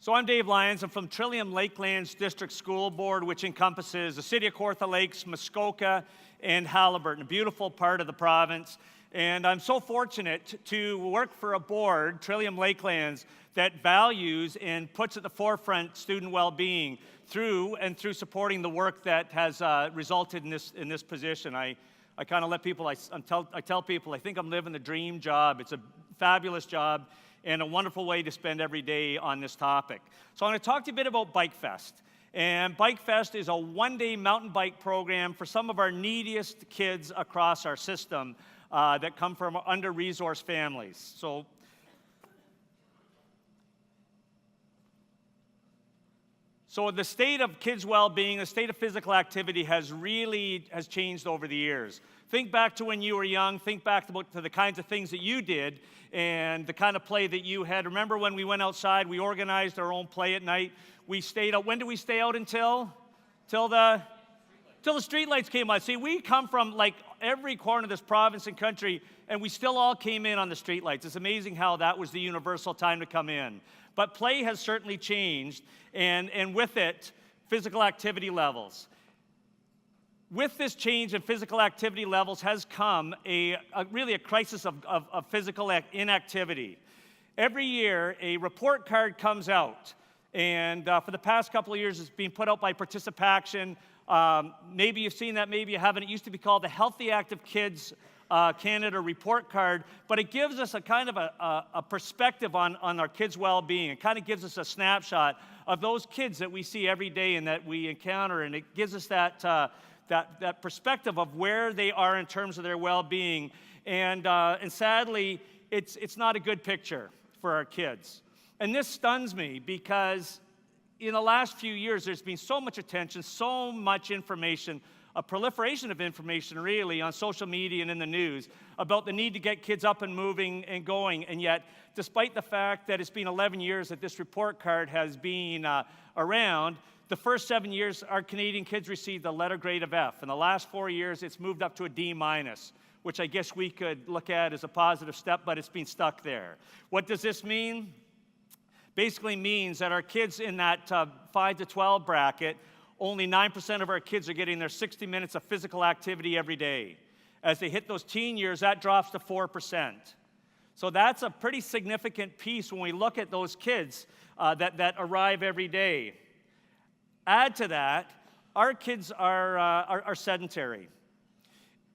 So I'm Dave Lyons. I'm from Trillium Lakelands District School Board, which encompasses the city of Kawartha Lakes, Muskoka, and Haliburton, a beautiful part of the province. And I'm so fortunate to work for a board, Trillium Lakelands, that values and puts at the forefront student well-being through supporting the work that has resulted in this position. I kind of let people, I tell people, I think I'm living the dream job. It's a fabulous job and a wonderful way to spend every day on this topic. So I'm going to talk to you a bit about Bike Fest. And Bike Fest is a one-day mountain bike program for some of our neediest kids across our system that come from under-resourced families. So the state of kids' well-being, the state of physical activity has changed over the years. Think back to when you were young, think back to the kinds of things that you did and the kind of play that you had. Remember when we went outside, we organized our own play at night. We stayed out. When did we stay out until the street lights came on. See, we come from like every corner of this province and country, and we still all came in on the street lights. It's amazing how that was the universal time to come in. But play has certainly changed, and with it, physical activity levels. With this change in physical activity levels has come really a crisis of physical inactivity. Every year, a report card comes out, and for the past couple of years, it's been put out by Participation. Maybe you've seen that, maybe you haven't. It used to be called the Healthy Active Kids Canada report card, but it gives us a kind of a perspective on our kids' well-being. It kind of gives us a snapshot of those kids that we see every day and that we encounter, and it gives us that perspective of where they are in terms of their well-being. And sadly, it's not a good picture for our kids. And this stuns me because in the last few years, there's been so much attention, so much information, a proliferation of information really on social media and in the news about the need to get kids up and moving and going. And yet, despite the fact that it's been 11 years that this report card has been around, the first 7 years, our Canadian kids received a letter grade of F. In the last 4 years, it's moved up to a D-, which I guess we could look at as a positive step, but it's been stuck there. What does this mean? Basically means that our kids in that 5 to 12 bracket, only 9% of our kids are getting their 60 minutes of physical activity every day. As they hit those teen years, that drops to 4%. So that's a pretty significant piece when we look at those kids that arrive every day. Add to that, our kids are sedentary.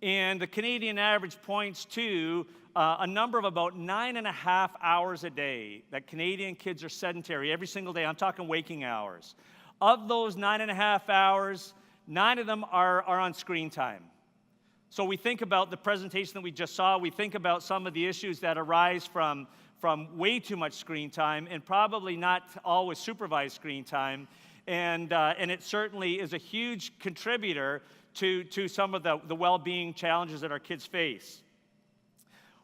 And the Canadian average points to a number of about 9.5 hours a day that Canadian kids are sedentary every single day. I'm talking waking hours. Of those 9.5 hours, 9 of them are on screen time. So we think about the presentation that we just saw. We think about some of the issues that arise from way too much screen time and probably not always supervised screen time. And it certainly is a huge contributor to some of the well-being challenges that our kids face.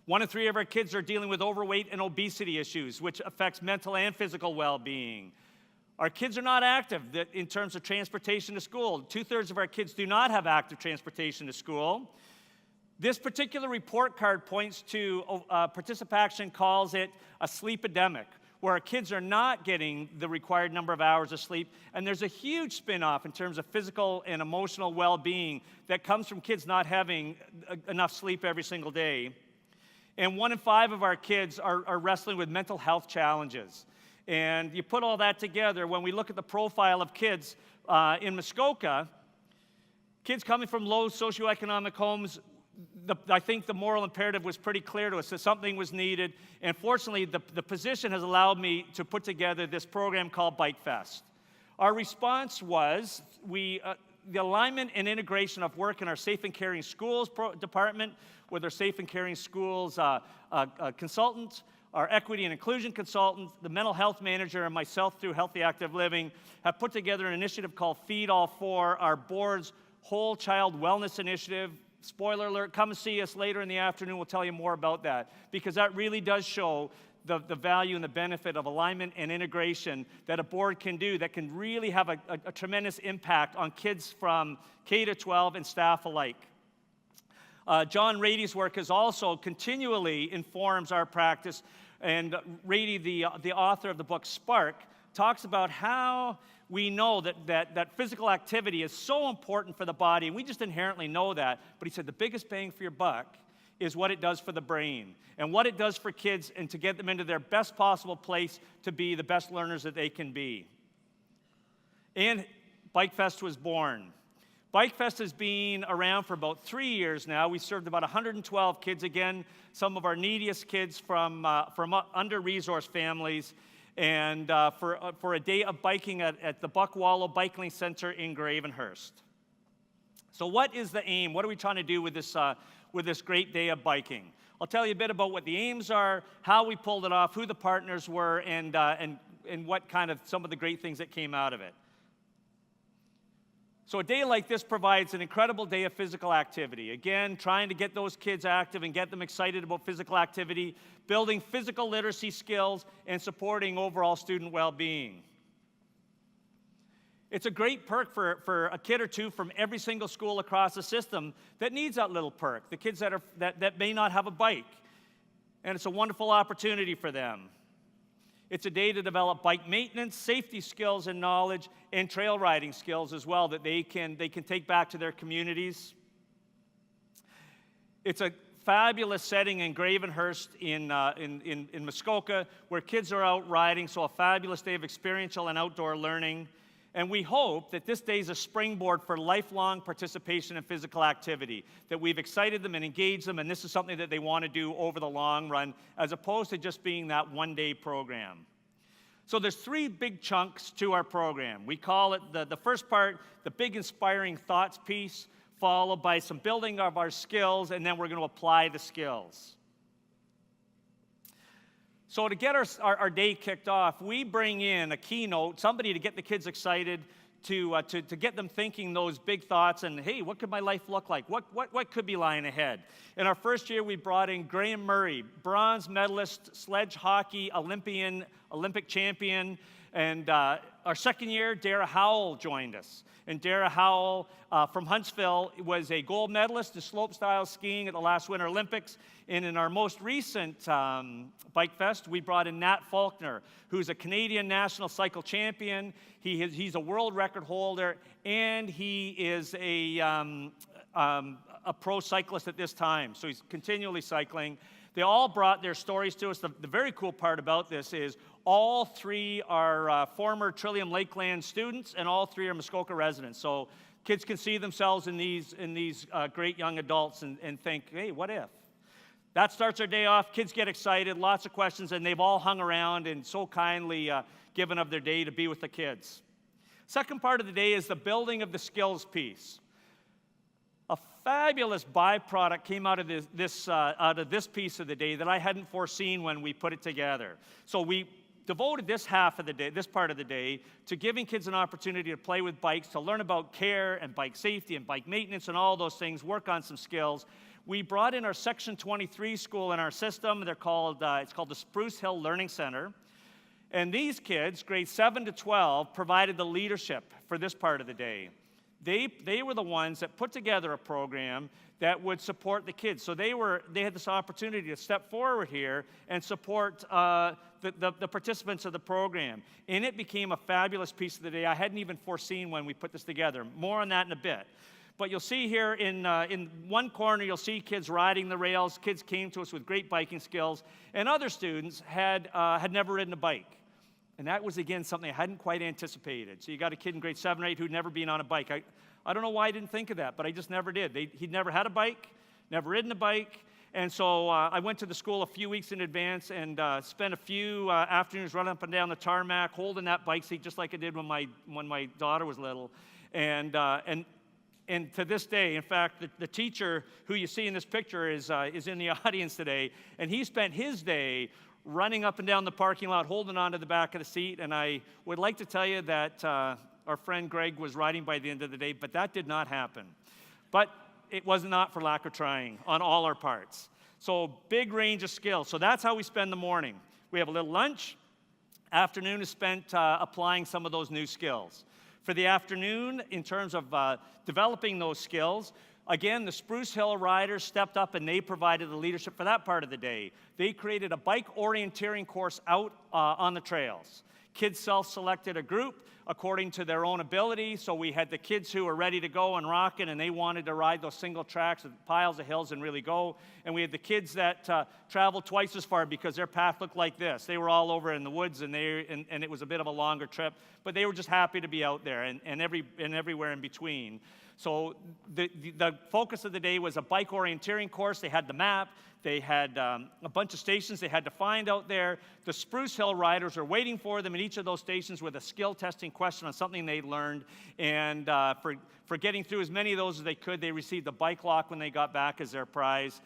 1 in 3 of our kids are dealing with overweight and obesity issues, which affects mental and physical well-being. Our kids are not active in terms of transportation to school. 2/3 of our kids do not have active transportation to school. This particular report card points to, Participation calls it a sleep-epidemic, where our kids are not getting the required number of hours of sleep, and there's a huge spin-off in terms of physical and emotional well-being that comes from kids not having enough sleep every single day. And 1 in 5 of our kids are wrestling with mental health challenges. And you put all that together, when we look at the profile of kids in Muskoka, kids coming from low socioeconomic homes, I think the moral imperative was pretty clear to us that something was needed. And fortunately, the position has allowed me to put together this program called Bike Fest. Our response was the alignment and integration of work in our Safe and Caring Schools department with our Safe and Caring Schools consultants, our equity and inclusion consultant, the mental health manager, and myself through Healthy Active Living have put together an initiative called Feed All For, our board's whole child wellness initiative. Spoiler alert, come and see us later in the afternoon. We'll tell you more about that because that really does show the value and the benefit of alignment and integration that a board can do that can really have a tremendous impact on kids from K to 12 and staff alike. John Rady's work is also continually informs our practice, and Rady, the author of the book Spark, talks about how we know that physical activity is so important for the body, and we just inherently know that. But he said the biggest bang for your buck is what it does for the brain and what it does for kids and to get them into their best possible place to be the best learners that they can be. And Bike Fest was born. Bike Fest has been around for about 3 years now. We served about 112 kids, again, some of our neediest kids from under-resourced families, and for a day of biking at the Buckwallow Biking Center in Gravenhurst. So what is the aim? What are we trying to do with this great day of biking? I'll tell you a bit about what the aims are, how we pulled it off, who the partners were, and what kind of some of the great things that came out of it. So a day like this provides an incredible day of physical activity. Again, trying to get those kids active and get them excited about physical activity, building physical literacy skills, and supporting overall student well-being. It's a great perk for a kid or two from every single school across the system that needs that little perk, the kids that may not have a bike. And it's a wonderful opportunity for them. It's a day to develop bike maintenance, safety skills and knowledge, and trail riding skills as well that they can take back to their communities. It's a fabulous setting in Gravenhurst in Muskoka where kids are out riding, so a fabulous day of experiential and outdoor learning. And we hope that this day is a springboard for lifelong participation in physical activity, that we've excited them and engaged them, and this is something that they want to do over the long run, as opposed to just being that one-day program. So there's 3 big chunks to our program. We call it the first part, the big inspiring thoughts piece, followed by some building of our skills, and then we're going to apply the skills. So to get our day kicked off, we bring in a keynote, somebody to get the kids excited, to get them thinking those big thoughts and, hey, what could my life look like? What could be lying ahead? In our first year, we brought in Graham Murray, bronze medalist, sledge hockey, Olympic champion, and our second year, Dara Howell joined us. And Dara Howell from Huntsville was a gold medalist in slopestyle skiing at the last Winter Olympics. And in our most recent Bike Fest, we brought in Nat Faulkner, who's a Canadian national cycle champion. He's a world record holder, and he is a pro cyclist at this time. So he's continually cycling. They all brought their stories to us. The very cool part about this is all 3 are former Trillium Lakeland students, and all 3 are Muskoka residents. So kids can see themselves in these great young adults and think, hey, what if? That starts our day off. Kids get excited, lots of questions, and they've all hung around and so kindly given of their day to be with the kids. Second part of the day is the building of the skills piece. A fabulous byproduct came out of this piece of the day that I hadn't foreseen when we put it together. So we devoted this part of the day, to giving kids an opportunity to play with bikes, to learn about care and bike safety and bike maintenance and all those things, work on some skills. We brought in our Section 23 school in our system. It's called the Spruce Hill Learning Center. And these kids, grades 7 to 12, provided the leadership for this part of the day. They were the ones that put together a program that would support the kids. So they had this opportunity to step forward here and support the participants of the program. And it became a fabulous piece of the day I hadn't even foreseen when we put this together. More on that in a bit. But you'll see here in one corner, you'll see kids riding the rails. Kids came to us with great biking skills. And other students had never ridden a bike. And that was, again, something I hadn't quite anticipated. So you got a kid in grade 7 or 8 who'd never been on a bike. I don't know why I didn't think of that, but I just never did. He'd never had a bike, never ridden a bike. And so I went to the school a few weeks in advance and spent a few afternoons running up and down the tarmac, holding that bike seat just like I did when my daughter was little. And to this day, in fact, the teacher who you see in this picture is in the audience today, and he spent his day running up and down the parking lot, holding on to the back of the seat. And I would like to tell you that our friend Greg was riding by the end of the day, but that did not happen. But it was not for lack of trying on all our parts. So big range of skills. So that's how we spend the morning. We have a little lunch. Afternoon is spent applying some of those new skills. For the afternoon, in terms of developing those skills, again, the Spruce Hill riders stepped up and they provided the leadership for that part of the day. They created a bike orienteering course out on the trails. Kids self-selected a group according to their own ability. So we had the kids who were ready to go and rocking, and they wanted to ride those single tracks with piles of hills and really go. And we had the kids that traveled twice as far because their path looked like this. They were all over in the woods, and it was a bit of a longer trip, but they were just happy to be out there and everywhere in between. So the focus of the day was a bike orienteering course. They had the map. They had a bunch of stations they had to find out there. The Spruce Hill riders were waiting for them in each of those stations with a skill testing question on something they learned. And for getting through as many of those as they could, they received a bike lock when they got back as their prize.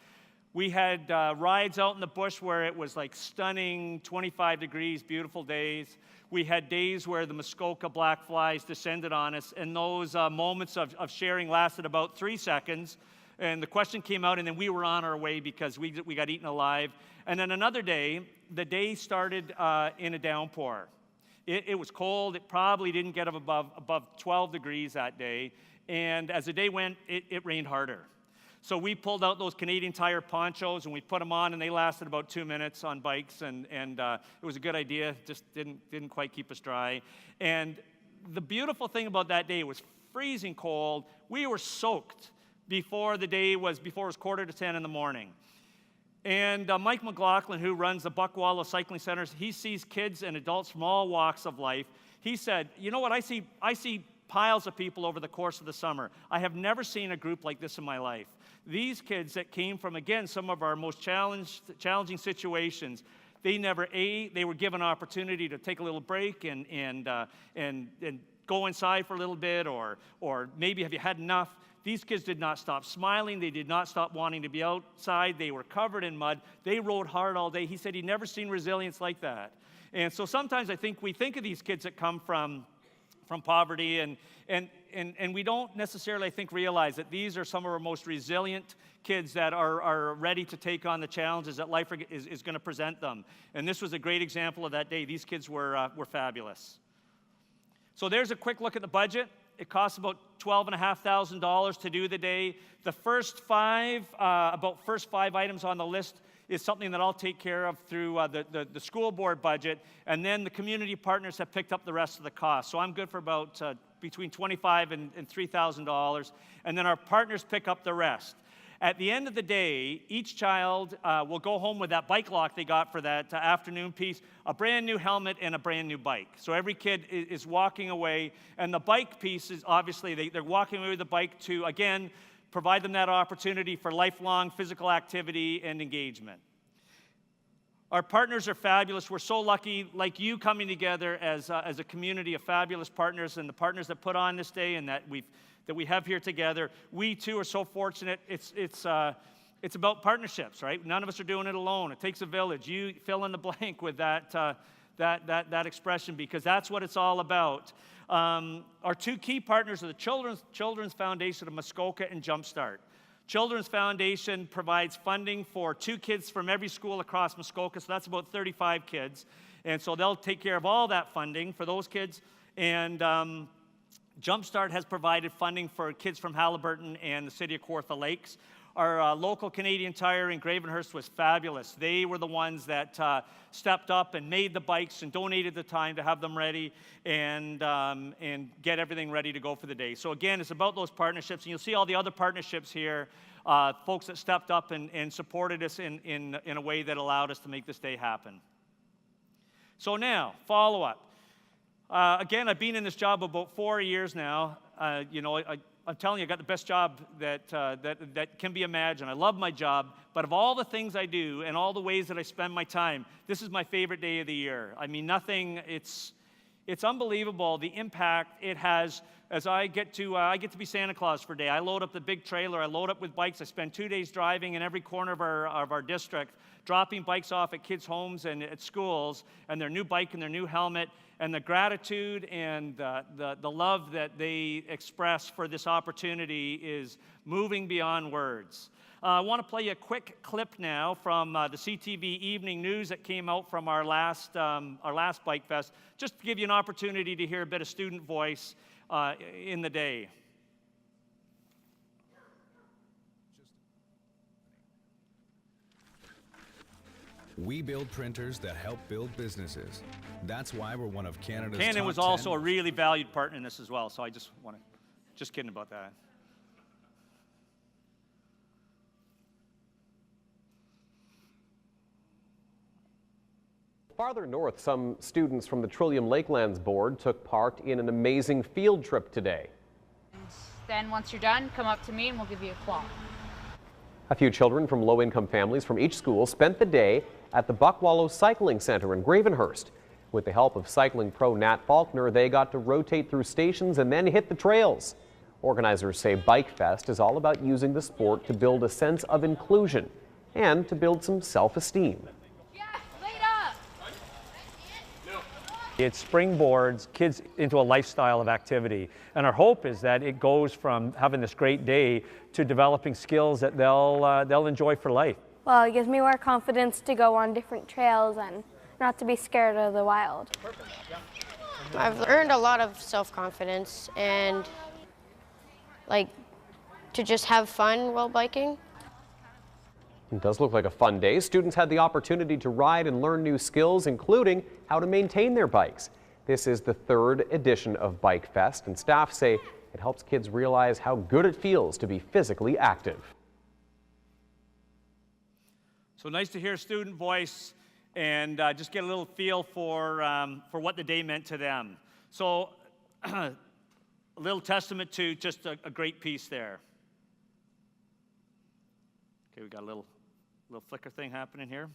We had rides out in the bush where it was like stunning 25 degrees, beautiful days. We had days where the Muskoka black flies descended on us, and those moments of sharing lasted about 3 seconds. And the question came out, and then we were on our way because we got eaten alive. And then another day, the day started in a downpour. It was cold. It probably didn't get above 12 degrees that day. And as the day went, it rained harder. So we pulled out those Canadian Tire ponchos, and we put them on, and they lasted about 2 minutes on bikes, and it was a good idea. Just didn't quite keep us dry. And the beautiful thing about that day, it was freezing cold. We were soaked before it was 9:45 in the morning. And Mike McLaughlin, who runs the Buckwallow Cycling Centers, he sees kids and adults from all walks of life. He said, you know what, I see piles of people over the course of the summer. I have never seen a group like this in my life. These kids that came from, again, some of our most challenging situations, they never ate. They were given an opportunity to take a little break and go inside for a little bit, or maybe have you had enough? These kids did not stop smiling. They did not stop wanting to be outside. They were covered in mud. They rode hard all day. He said he'd never seen resilience like that. And so sometimes I think we think of these kids that come from poverty, and we don't necessarily, I think, realize that these are some of our most resilient kids that are ready to take on the challenges that life is going to present them. And this was a great example of that day. These kids were fabulous. So there's a quick look at the budget. It costs about $12,500 to do the day. The first five items on the list is something that I'll take care of through the school board budget, and then the community partners have picked up the rest of the cost. So I'm good for about between $2,500 and $3,000, and then our partners pick up the rest. At the end of the day, each child will go home with that bike lock they got for that afternoon piece, a brand new helmet, and a brand new bike. So every kid is walking away, and the bike piece is obviously they're walking away with the bike to, again, provide them that opportunity for lifelong physical activity and engagement. Our partners are fabulous. We're so lucky, like you, coming together as a community of fabulous partners, and the partners that put on this day and that we have here together. We too are so fortunate. It's about partnerships, right? None of us are doing it alone. It takes a village. You fill in the blank with that expression, because that's what it's all about. Our two key partners are the Children's Foundation of Muskoka and Jumpstart. Children's Foundation provides funding for 2 kids from every school across Muskoka, so that's about 35 kids. And so they'll take care of all that funding for those kids. And Jumpstart has provided funding for kids from Haliburton and the city of Kawartha Lakes. Our local Canadian Tire in Gravenhurst was fabulous. They were the ones that stepped up and made the bikes and donated the time to have them ready and get everything ready to go for the day. So again, it's about those partnerships, and you'll see all the other partnerships here, folks that stepped up and supported us in a way that allowed us to make this day happen. So now, follow-up. Again, I've been in this job about 4 years now. I'm telling you, I got the best job that can be imagined. I love my job, but of all the things I do and all the ways that I spend my time, this is my favorite day of the year. I mean, it's unbelievable the impact it has as I get to be Santa Claus for a day. I load up the big trailer. I load up with bikes. I spend 2 days driving in every corner of our district, dropping bikes off at kids' homes and at schools, and their new bike and their new helmet. And the gratitude and the love that they express for this opportunity is moving beyond words. I want to play you a quick clip now from the CTV Evening News that came out from our last Bike Fest, just to give you an opportunity to hear a bit of student voice in the day. We build printers that help build businesses. That's why we're one of Canada's top 10. Canon was also a really valued partner in this as well, so I just kidding about that. Farther north, some students from the Trillium Lakelands Board took part in an amazing field trip today. Then once you're done, come up to me and we'll give you a claw. A few children from low-income families from each school spent the day at the Buckwallow Cycling Center in Gravenhurst. With the help of cycling pro Nat Faulkner, they got to rotate through stations and then hit the trails. Organizers say Bike Fest is all about using the sport to build a sense of inclusion and to build some self-esteem. It springboards kids into a lifestyle of activity, and our hope is that it goes from having this great day to developing skills that they'll enjoy for life. Well, it gives me more confidence to go on different trails and not to be scared of the wild. I've earned a lot of self-confidence and to just have fun while biking. It does look like a fun day. Students had the opportunity to ride and learn new skills, including how to maintain their bikes. This is the third edition of Bike Fest, and staff say it helps kids realize how good it feels to be physically active. So nice to hear a student voice and just get a little feel for what the day meant to them. So a little testament to just a great piece there. Okay, we got a little flicker thing happening here.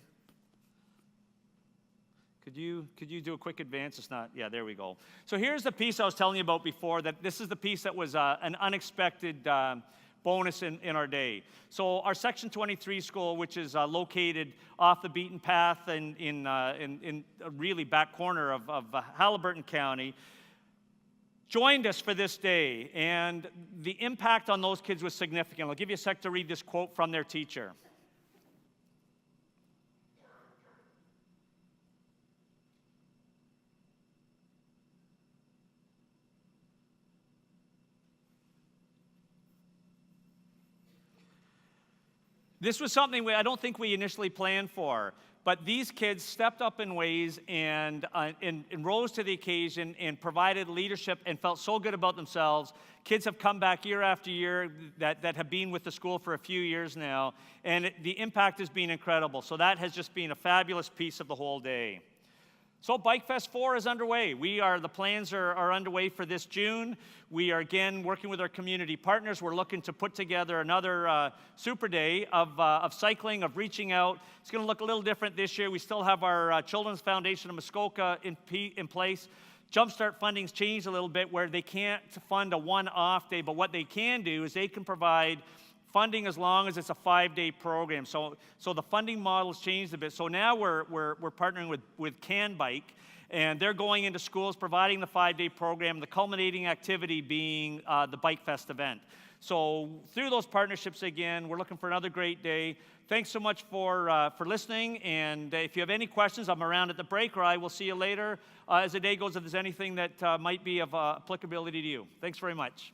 Could you do a quick advance? It's not, yeah, there we go. So here's the piece I was telling you about before, that this is the piece that was an unexpected bonus in our day. So our Section 23 school, which is located off the beaten path in a really back corner of Haliburton County, joined us for this day, and the impact on those kids was significant. I'll give you a sec to read this quote from their teacher. This was something I don't think we initially planned for, but these kids stepped up in ways and rose to the occasion and provided leadership and felt so good about themselves. Kids have come back year after year that have been with the school for a few years now, and the impact has been incredible. So that has just been a fabulous piece of the whole day. So Bike Fest 4 is underway. The plans are underway for this June. We are again working with our community partners. We're looking to put together another super day of cycling, of reaching out. It's going to look a little different this year. We still have our Children's Foundation of Muskoka in place. Jumpstart funding's changed a little bit where they can't fund a one-off day, but what they can do is they can provide funding as long as it's a 5-day program. So the funding model's changed a bit. So now we're partnering with CanBike, and they're going into schools providing the 5-day program, the culminating activity being the Bike Fest event. So through those partnerships, again, we're looking for another great day. Thanks so much for listening, and if you have any questions, I'm around at the break, or I will see you later as the day goes if there's anything that might be of applicability to you. Thanks very much.